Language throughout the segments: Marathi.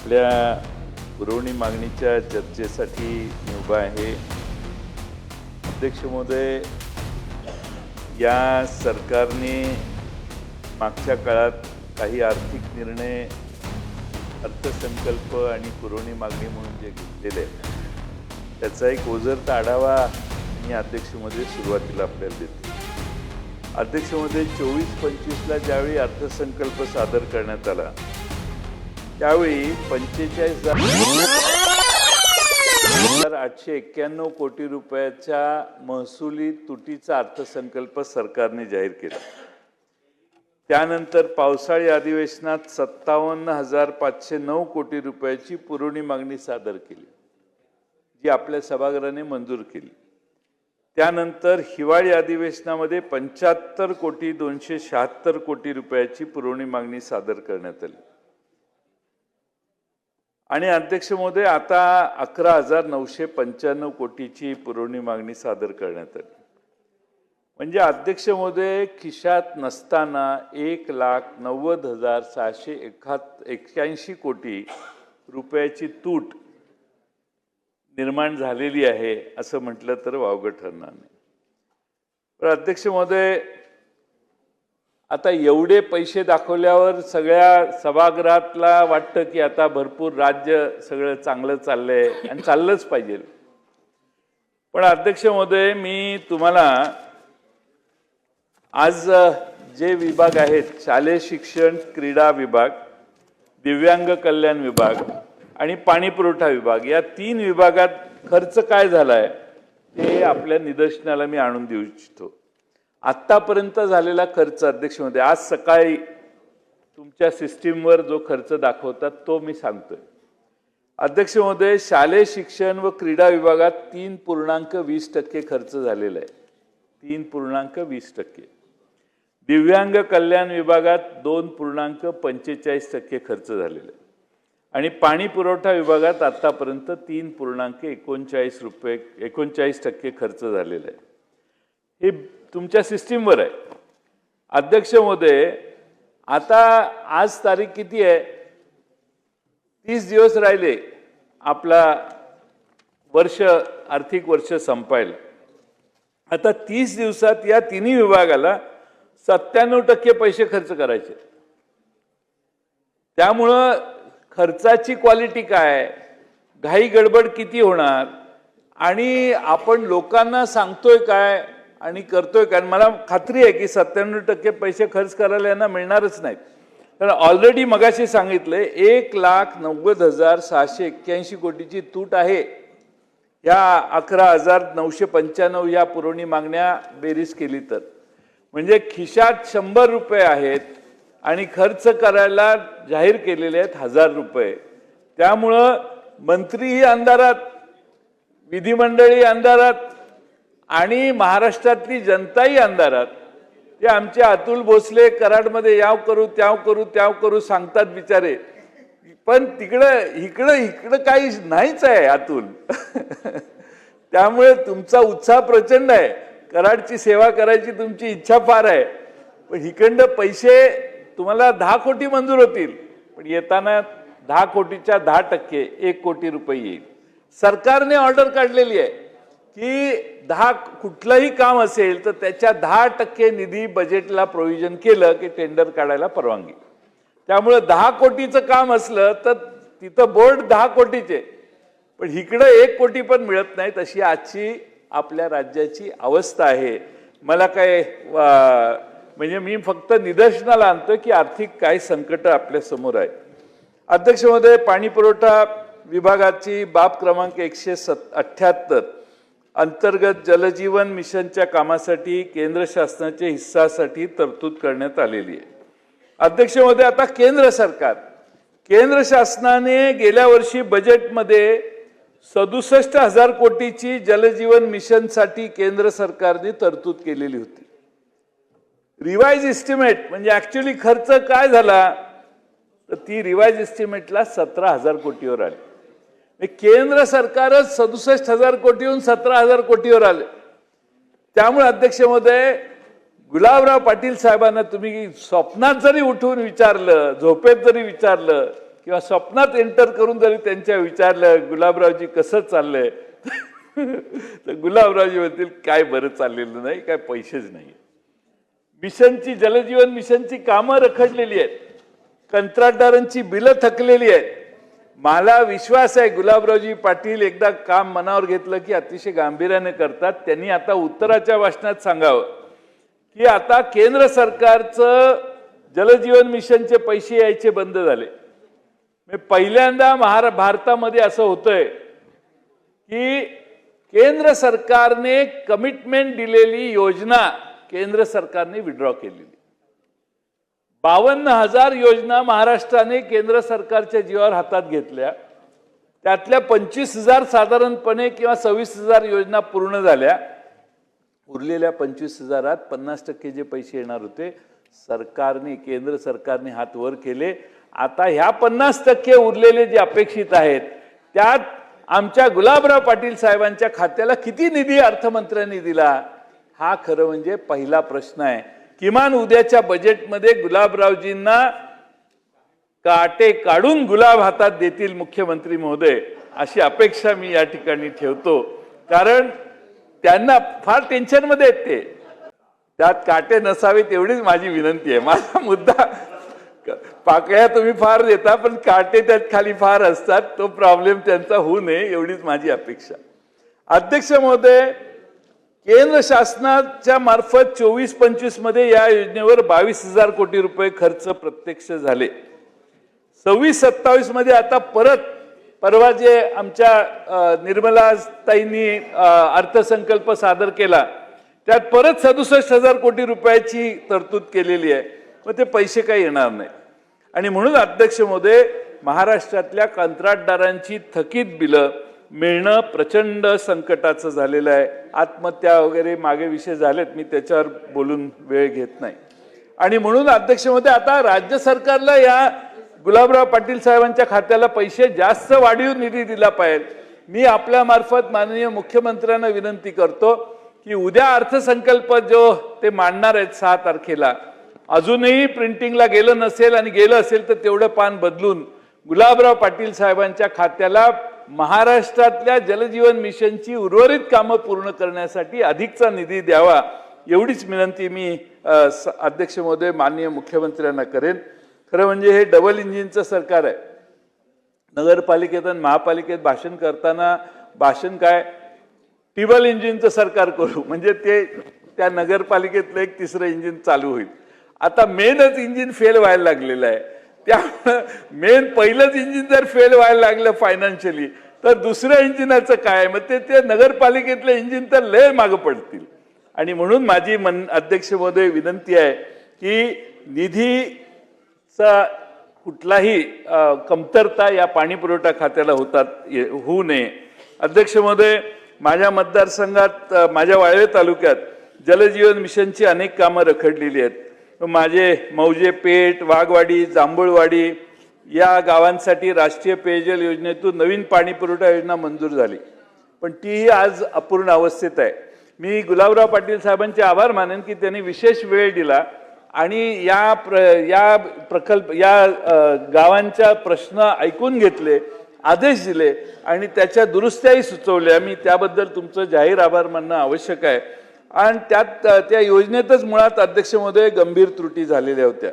आपल्या पुरवणी मागणीच्या चर्चेसाठी मी उभा आहे। अध्यक्ष महोदय, या सरकारने मागच्या काळात काही आर्थिक निर्णय अर्थसंकल्प आणि पुरवणी मागणी म्हणून जे घेतलेले आहेत त्याचा एक ओझरता आढावा मी अध्यक्ष महोदय सुरुवातीला आपल्याला देतो। अध्यक्ष महोदय, 24-25 ला ज्यावेळी अर्थसंकल्प सादर करण्यात आला त्यावेळी 45,891 कोटी रुपयाच्या महसुली तुटीचा अर्थसंकल्प सरकारने जाहीर केला। त्यानंतर पावसाळी अधिवेशनात 57,509 कोटी रुपयाची पुरवणी मागणी सादर केली, जी आपल्या सभागृहाने मंजूर केली। त्यानंतर हिवाळी अधिवेशनामध्ये 75,276 कोटी रुपयाची पुरवणी मागणी सादर करण्यात आली। आणि अध्यक्ष महोदय, आता 11,995 कोटीची पुरवणी मागणी सादर करण्यात आली। म्हणजे अध्यक्ष महोदय, खिशात नसताना 1,90,681 कोटी रुपयाची तूट निर्माण झालेली आहे असं म्हटलं तर वावगं ठरणार नाही। पण अध्यक्ष महोदय, आता एवढे पैसे दाखवल्यावर सगळ्या सभागृहातला वाटतं की आता भरपूर राज्य सगळं चांगलं चाललंय आणि चाललंच पाहिजे। पण अध्यक्ष महोदय, मी तुम्हाला आज जे विभाग आहेत, शालेय शिक्षण क्रीडा विभाग, दिव्यांग कल्याण विभाग आणि पाणी पुरवठा विभाग, या 3 विभागात खर्च काय झालाय ते आपल्या निदर्शनाला मी आणून देऊ इच्छितो। आत्तापर्यंत झालेला खर्च अध्यक्ष महोदय, आज सकाळी तुमच्या सिस्टीमवर जो खर्च दाखवतात तो मी सांगतोय। अध्यक्ष महोदय, शालेय शिक्षण व क्रीडा विभागात 3.20% खर्च झालेला आहे, 3.20%। दिव्यांग कल्याण विभागात 2.45% खर्च झालेला आहे आणि पाणी पुरवठा विभागात आतापर्यंत 3.39% खर्च झालेला आहे। हे तुमच्या सिस्टीमवर आहे। अध्यक्ष महोदय, आता आज तारीख किती आहे? 30 दिवस राहिले आपला आर्थिक वर्ष संपायला। आता 30 दिवसात या 3 विभागाला 97% पैसे खर्च करायचे। त्यामुळं खर्चाची क्वालिटी काय, घाई गडबड किती होणार आणि आपण लोकांना सांगतोय काय आणि करतोय काय। मला खात्री आहे की 97% पैसे खर्च करायला यांना मिळणारच नाहीत। कारण ऑलरेडी मगाशी सांगितलंय 1,90,681 कोटीची तूट आहे। या 11,995 या पुरवणी मागण्या बेरीज केली तर म्हणजे खिशात 100 रुपये आहेत आणि खर्च करायला जाहीर केलेले आहेत 1,000 रुपये। त्यामुळं मंत्रीही अंधारात, विधिमंडळी अंधारात आणि महाराष्ट्रातली जनताही अंधारात। ते आमचे अतुल भोसले कराडमध्ये याव करू त्याव करू सांगतात बिचारे, पण इकडं काही नाहीच आहे अतुल। त्यामुळे तुमचा उत्साह प्रचंड आहे, कराडची सेवा करायची तुमची इच्छा फार आहे, पण इकडं पैसे तुम्हाला 10 कोटी मंजूर होतील, पण येताना 10 कोटीच्या 10% 1 कोटी रुपये येईल। सरकारने ऑर्डर काढलेली आहे की कुठलंही काम असेल तर त्याच्या 10% निधी बजेटला प्रोव्हिजन केलं की टेंडर काढायला परवानगी। त्यामुळे 10 कोटीचं काम असलं तर तिथं बोर्ड 10 कोटीचे, पण इकडं 1 कोटी पण मिळत नाहीत, अशी आजची आपल्या राज्याची अवस्था आहे। मला काय म्हणजे मी फक्त निदर्शनाला आणतोय की आर्थिक काय संकट आपल्या समोर आहे। अध्यक्ष महोदय, पाणी पुरवठा विभागाची बाब क्रमांक 178 अंतर्गत जलजीवन मिशनच्या कामासाठी केंद्र शासनाच्या हिस्सासाठी तरतूद करण्यात आलेली आहे। अध्यक्ष महोदय, आता केंद्र शासनाने गेल्या वर्षी बजेटमध्ये 67,000 कोटीची जलजीवन मिशनसाठी केंद्र सरकारने तरतूद केलेली होती। रिवाइज एस्टिमेट म्हणजे ऍक्च्युअली खर्च काय झाला तर ती रिवाइज एस्टिमेटला 17,000 कोटीवर आली। केंद्र सरकारच 67,000 कोटीहून 17,000 कोटीवर आले। त्यामुळे अध्यक्ष महोदय, गुलाबराव पाटील साहेबांना तुम्ही स्वप्नात जरी उठून विचारलं, झोपेत जरी विचारलं किंवा स्वप्नात एंटर करून जरी त्यांच्या विचारलं गुलाबरावजी कसं चाललंय तर गुलाबरावजी म्हणतील काय बरं चाललेलं नाही, काय पैसेच नाही. मिशनची जलजीवन मिशनची कामं रखडलेली आहेत, कंत्राटदारांची बिलं थकलेली आहेत. मला विश्वास आहे गुलाबरावजी पाटील एकदा काम मनावर घेतलं की अतिशय गांभीर्याने करतात. त्यांनी आता उत्तराच्या भाषणात सांगावं की आता केंद्र सरकारचं जलजीवन मिशनचे पैसे यायचे बंद झाले. पहिल्यांदा भारतामध्ये असं होतंय की केंद्र सरकारने कमिटमेंट दिलेली योजना केंद्र सरकारने विड्रॉ केलेली. 52,000 योजना महाराष्ट्राने केंद्र सरकारच्या जीवावर हातात घेतल्या. त्यातल्या 25,000 साधारणपणे किंवा 26,000 योजना पूर्ण झाल्या. उरलेल्या 25,000त 50% जे पैसे येणार होते सरकारने केंद्र सरकारने हात वर केले. आता ह्या 50% उरलेले जे अपेक्षित आहेत त्यात आमच्या गुलाबराव पाटील साहेबांच्या खात्याला किती निधी अर्थमंत्र्यांनी दिला हा खरं म्हणजे पहिला प्रश्न आहे. किमान उद्याच्या बजेटमध्ये गुलाबरावजींना काटे काढून गुलाब हातात देतील मुख्यमंत्री महोदय अशी अपेक्षा मी या ठिकाणी ठेवतो. कारण त्यांना फार टेन्शनमध्ये आहेत ते. त्यात काटे नसावेत एवढीच माझी विनंती आहे. माझा मुद्दा पाकळ्या तुम्ही फार देता पण काटे त्यात खाली फार असतात, तो प्रॉब्लेम त्यांचा होऊ नये एवढीच माझी अपेक्षा. अध्यक्ष महोदय, केंद्र शासनाच्या मार्फत 24-25 मध्ये या योजनेवर 22,000 कोटी रुपये खर्च प्रत्यक्ष झाले. 26-27 मध्ये आता परत परवा जे आमच्या निर्मलाताईंनी अर्थसंकल्प सादर केला त्यात परत 67,000 कोटी रुपयाची तरतूद केलेली आहे. मग ते पैसे काही येणार नाही. आणि म्हणून अध्यक्ष महोदय, महाराष्ट्रातल्या कंत्राटदारांची थकीत बिलं मिळणं प्रचंड संकटाचं झालेलं आहे. आत्महत्या वगैरे मागे विषय झालेत, मी त्याच्यावर बोलून वेळ घेत नाही. आणि म्हणून अध्यक्ष महोदय, आता राज्य सरकारला या गुलाबराव पाटील साहेबांच्या खात्याला पैसे जास्त वाढीव निधी दिला पाहिजे. मी आपल्या मार्फत माननीय मुख्यमंत्र्यांना विनंती करतो की उद्या अर्थसंकल्प जो ते मांडणार आहेत 6 तारखेला, अजूनही प्रिंटिंगला गेलं नसेल आणि गेलं असेल तर तेवढं पान बदलून गुलाबराव पाटील साहेबांच्या खात्याला महाराष्ट्रातल्या जलजीवन मिशनची उर्वरित कामं पूर्ण करण्यासाठी अधिकचा निधी द्यावा एवढीच विनंती मी अध्यक्ष महोदय माननीय मुख्यमंत्र्यांना करेन. खरं म्हणजे हे डबल इंजिनचं सरकार आहे. नगरपालिकेत आणि महापालिकेत भाषण करताना भाषण काय टिबल इंजिनचं सरकार करू म्हणजे ते त्या नगरपालिकेतलं एक तिसरं इंजिन चालू होईल. आता मेनच इंजिन फेल व्हायला लागलेलं आहे. त्यामुळे मेन पहिलंच इंजिन जर फेल व्हायला लागलं फायनान्शियली तर दुसऱ्या इंजिनाचं काय, मग ते नगरपालिकेतलं इंजिन तर लय मागं पडतील. आणि म्हणून माझी अध्यक्ष महोदय विनंती आहे की निधीचा कुठलाही कमतरता या पाणी पुरवठा खात्याला होऊ नये. अध्यक्ष महोदय, माझ्या मतदारसंघात माझ्या वाळवे तालुक्यात जलजीवन मिशनची अनेक कामं रखडलेली आहेत. माझे मौजे पेठ, वाघवाडी, जांभूळवाडी या गावांसाठी राष्ट्रीय पेयजल योजनेतून नवीन पाणी पुरवठा योजना मंजूर झाली, पण तीही आज अपूर्ण अवस्थेत आहे. मी गुलाबराव पाटील साहेबांचे आभार मानेन की त्यांनी विशेष वेळ दिला आणि या गावांच्या प्रश्न ऐकून घेतले, आदेश दिले आणि त्याच्या दुरुस्त्याही सुचवल्या. मी त्याबद्दल तुमचं जाहीर आभार मानणं आवश्यक आहे. आणि त्या योजनेतच मुळात अध्यक्ष महोदय गंभीर त्रुटी झालेल्या होत्या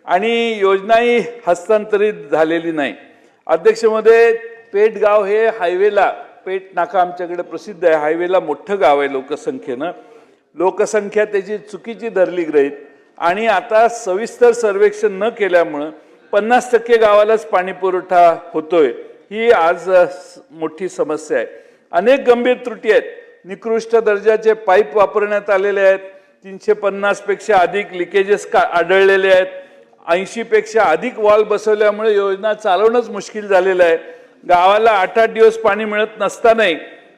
आणि योजनाही हस्तांतरित झालेली नाही. अध्यक्ष महोदय, पेठ गाव हे हायवेला, पेठ नाका आमच्याकडे प्रसिद्ध आहे, हायवेला मोठं गाव आहे लोकसंख्येनं. लोकसंख्या त्याची चुकीची धरली गृहीत आणि आता सविस्तर सर्वेक्षण न केल्यामुळं 50% गावालाच पाणी पुरवठा होतोय. ही आज मोठी समस्या आहे. अनेक गंभीर त्रुटी आहेत. निकृष्ट दर्जाचे पाईप वापरण्यात आलेले आहेत. 350 पेक्षा अधिक लिकेजेस आढळलेले आहेत. 80 पेक्षा अधिक वॉल बसवल्यामुळे योजना चालवणंच मुश्किल झालेलं आहे. गावाला 8-8 दिवस पाणी मिळत नसतानाही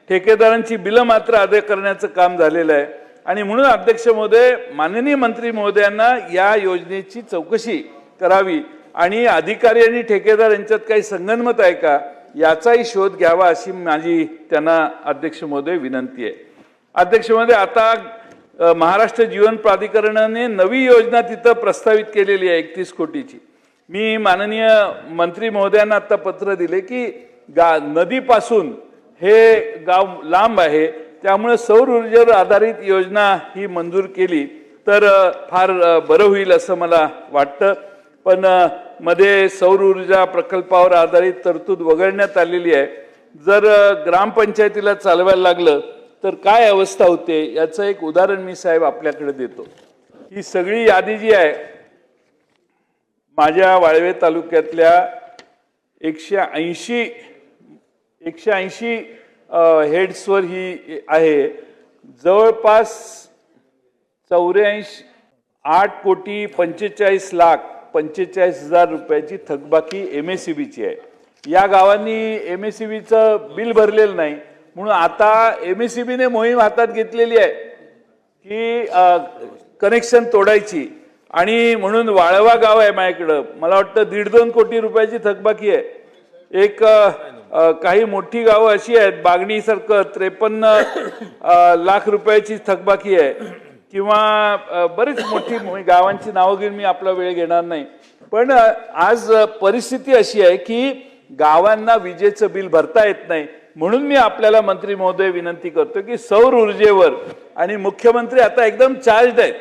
ठेकेदारांची बिलं मात्र अदा करण्याचं काम झालेलं आहे. आणि म्हणून अध्यक्ष महोदय, माननीय मंत्री महोदयांना या योजनेची चौकशी करावी आणि अधिकारी आणि ठेकेदार यांच्यात काही संगनमत आहे का याचाही शोध घ्यावा अशी माझी त्यांना अध्यक्ष महोदय विनंती आहे. अध्यक्ष महोदय, आता महाराष्ट्र जीवन प्राधिकरणाने नवी योजना तिथं प्रस्तावित केलेली आहे 31 कोटीची. मी माननीय मंत्री महोदयांना आता पत्र दिले की नदीपासून हे गाव लांब आहे, त्यामुळे सौर ऊर्जेवर आधारित योजना ही मंजूर केली तर फार बरं होईल असं मला वाटतं. पण मध्ये सौर ऊर्जा प्रकल्पावर आधारित तरतूद वगळण्यात आलेली आहे. जर ग्रामपंचायतीला चालवायला लागलं तर काय अवस्था होते याचं एक उदाहरण मी साहेब आपल्याकडे देतो. ही सगळी यादी जी आहे माझ्या वाळवे तालुक्यातल्या 180 हेड्सवर ही आहे. जवळपास 8,45,45,00,000 रुपयाची थकबाकी MSEBची आहे. या गावांनी MSEBचं बिल भरलेलं नाही म्हणून आता MSEBने मोहीम हातात घेतलेली आहे की कनेक्शन तोडायची. आणि म्हणून वाळवा गाव आहे माझ्याकडं, मला वाटतं 1.5-2 कोटी रुपयाची थकबाकी आहे. एक काही मोठी गावं अशी आहेत, बागणीसारखं 53 लाख रुपयाची थकबाकी आहे. किंवा बरीच मोठी गावांची नावं घेऊन मी आपला वेळ घेणार नाही. पण आज परिस्थिती अशी आहे की गावांना विजेचं बिल भरता येत नाही. म्हणून मी आपल्याला मंत्री महोदय विनंती करतो की सौर ऊर्जेवर, आणि मुख्यमंत्री आता एकदम चार्ज आहेत,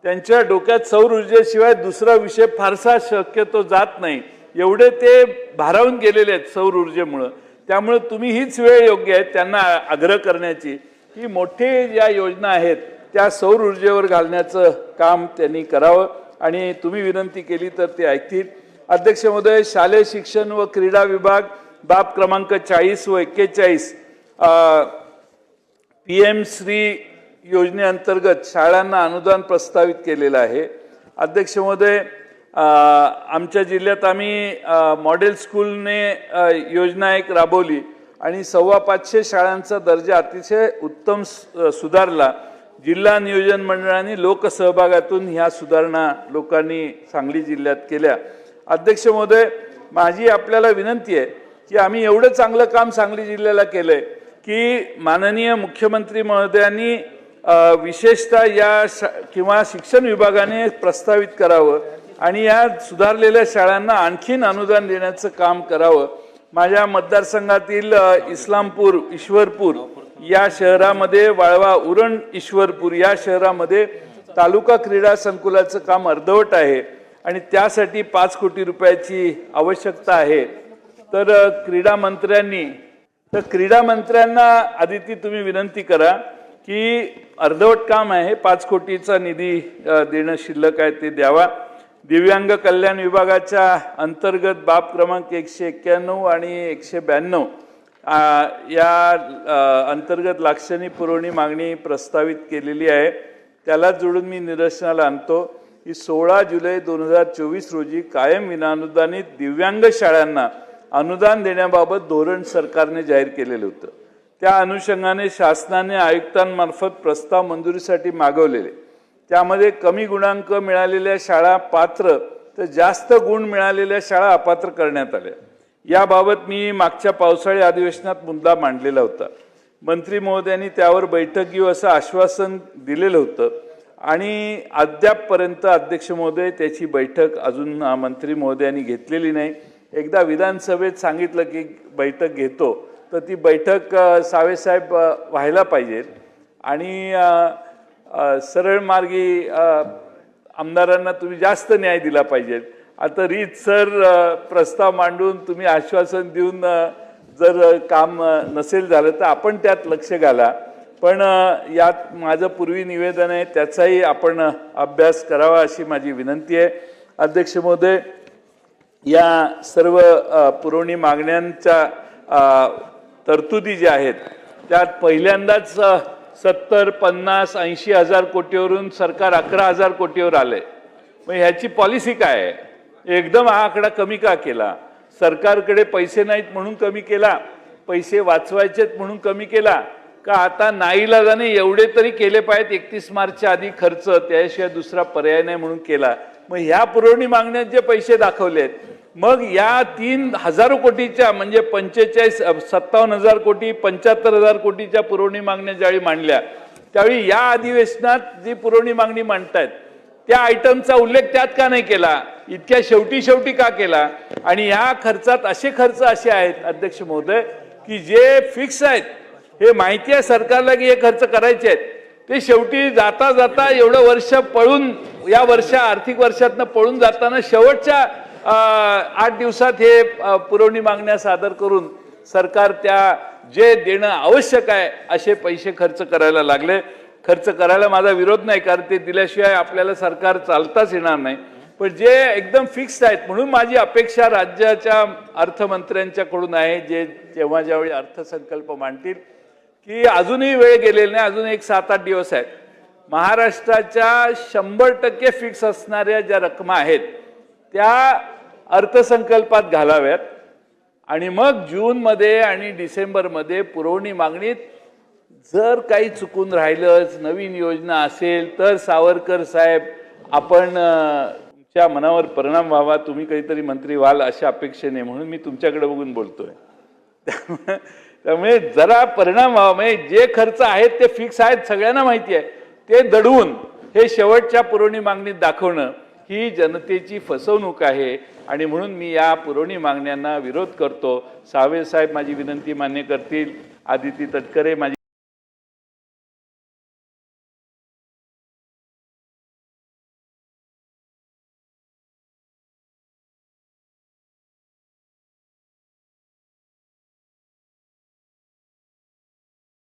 त्यांच्या डोक्यात सौर ऊर्जेशिवाय दुसरा विषय फारसा शक्यतो जात नाही, एवढे ते भारावून गेलेले आहेत सौर ऊर्जेमुळं. त्यामुळे तुम्ही हीच वेळ योग्य आहे त्यांना आग्रह करण्याची की मोठे ज्या योजना आहेत त्या सौर ऊर्जेवर घालण्याचं काम त्यांनी करावं. आणि तुम्ही विनंती केली तर ते ऐकतील. अध्यक्ष महोदय, शालेय शिक्षण व क्रीडा विभाग बाब क्रमांक 40 व 41 PM श्री योजनेअंतर्गत शाळांना अनुदान प्रस्तावित केलेलं आहे. अध्यक्ष महोदय, आमच्या जिल्ह्यात आम्ही मॉडेल स्कूलने योजना एक राबवली आणि 550 शाळांचा दर्जा अतिशय उत्तम सुधारला. जिल्हा नियोजन मंडळाने लोकसहभागातून ह्या सुधारणा लोकांनी सांगली जिल्ह्यात केल्या. अध्यक्ष महोदय, माझी आपल्याला विनंती आहे की आम्ही एवढं चांगलं काम सांगली जिल्ह्याला केलंय की माननीय मुख्यमंत्री महोदयांनी विशेषतः या किंवा शिक्षण विभागाने प्रस्तावित करावं आणि या सुधारलेल्या शाळांना आणखीन अनुदान देण्याचं काम करावं. माझ्या मतदारसंघातील इस्लामपूर, ईश्वरपूर या शहरामध्ये, वाळवा, उरण, ईश्वरपूर या शहरामध्ये तालुका क्रीडा संकुलाचं काम अर्धवट आहे आणि त्यासाठी 5 कोटी रुपयाची आवश्यकता आहे. तर क्रीडा मंत्र्यांना आदिती तुम्ही विनंती करा की अर्धवट काम आहे, 5 कोटीचा निधी देणं शिल्लक आहे ते द्यावा. दिव्यांग कल्याण विभागाच्या अंतर्गत बाब क्रमांक 191 आणि 192 या अंतर्गत लाक्षणिक पुरवणी मागणी प्रस्तावित केलेली आहे. त्याला जोडून मी निदर्शनाला आणतो की 16 जुलै 2024 रोजी कायम विनाअनुदानित दिव्यांग शाळांना अनुदान देण्याबाबत धोरण सरकारने जाहीर केलेलं होतं. त्या अनुषंगाने शासनाने आयुक्तांमार्फत प्रस्ताव मंजुरीसाठी मागवलेले. त्यामध्ये कमी गुणांक मिळालेल्या शाळा पात्र तर जास्त गुण मिळालेल्या शाळा अपात्र करण्यात आल्या. याबाबत मी मागच्या पावसाळी अधिवेशनात मुद्दा मांडलेला होता. मंत्री महोदयांनी त्यावर बैठक घेऊ असं आश्वासन दिलेलं होतं आणि अद्यापपर्यंत अध्यक्ष महोदय त्याची बैठक अजून मंत्री महोदयांनी घेतलेली नाही. एकदा विधानसभेत सांगितलं की बैठक घेतो तर ती बैठक साहेब व्हायला पाहिजे आणि सरळ मार्गी आमदारांना तुम्ही जास्त न्याय दिला पाहिजे. आता रीतसर प्रस्ताव मांडून तुम्ही आश्वासन देऊन जर काम नसेल झालं तर आपण त्यात लक्ष घाला. पण यात माझं पूर्वी निवेदन आहे त्याचाही आपण अभ्यास करावा अशी माझी विनंती आहे. अध्यक्ष महोदय, या सर्व पुरवणी मागण्यांच्या तरतुदी ज्या आहेत त्यात पहिल्यांदाच 70, 50, 80 हजार कोटीवरून सरकार 11,000 कोटीवर आलंय. मग ह्याची पॉलिसी काय आहे? एकदम हा आकडा कमी का केला? सरकारकडे पैसे नाहीत म्हणून कमी केला? पैसे वाचवायचेत म्हणून कमी केला? का आता नाईलाजाने एवढे तरी केले पाहिजेत 31 मार्चच्या आधी खर्च, त्याशिवाय दुसरा पर्याय नाही म्हणून केला? मग ह्या पुरवणी मागण्यात जे पैसे दाखवलेत, मग या 3,000 कोटीच्या म्हणजे 57,000 कोटी 75,000 कोटीच्या पुरवणी मागण्या ज्यावेळी मांडल्या त्यावेळी या अधिवेशनात जी पुरवणी मागणी मांडतायत त्या आयटमचा उल्लेख त्यात का नाही केला, इतक्या शेवटी का केला? आणि ह्या खर्चात असे खर्च असे आहेत अध्यक्ष महोदय की जे फिक्स आहेत, हे माहिती आहे सरकारला की हे खर्च करायचे आहेत, ते शेवटी जाता जाता एवढं वर्ष पळून, या आर्थिक वर्षातनं पळून जाताना शेवटच्या 8 दिवसात हे पुरवणी मागण्या सादर करून सरकार त्या जे देणं आवश्यक आहे असे पैसे खर्च करायला लागले. खर्च करायला माझा विरोध नाही, कारण ते दिल्याशिवाय आपल्याला सरकार चालताच येणार नाही, पण जे एकदम फिक्स्ड आहेत. म्हणून माझी अपेक्षा राज्याच्या अर्थमंत्र्यांच्याकडून आहे, जे ज्यावेळी अर्थसंकल्प मांडतील, की अजूनही वेळ गेलेला नाही, अजून एक 7-8 दिवस आहेत. महाराष्ट्राच्या 100% फिक्स असणाऱ्या ज्या रकमा आहेत त्या अर्थसंकल्पात घालाव्यात आणि मग जूनमध्ये आणि डिसेंबरमध्ये पुरवणी मागणीत जर काही चुकून राहिलंच, नवीन योजना असेल तर सावरकर साहेब, आपण तुमच्या मनावर परिणाम व्हावा, तुम्ही काहीतरी मंत्री व्हाल अशा अपेक्षेने, म्हणून मी तुमच्याकडे बघून बोलतोय. त्यामुळे जरा परिणाम व्हावा, म्हणजे जे खर्च आहेत ते फिक्स आहेत, सगळ्यांना माहिती आहे, ते दडवून हे शेवटच्या पुरवणी मागणीत दाखवणं ही जनतेची फसवणूक आहे. आणि म्हणून मी या पुरवणी मागण्यांना विरोध करतो. सावे साहेब माझी विनंती मान्य करतील, आदिती तटकरे माझी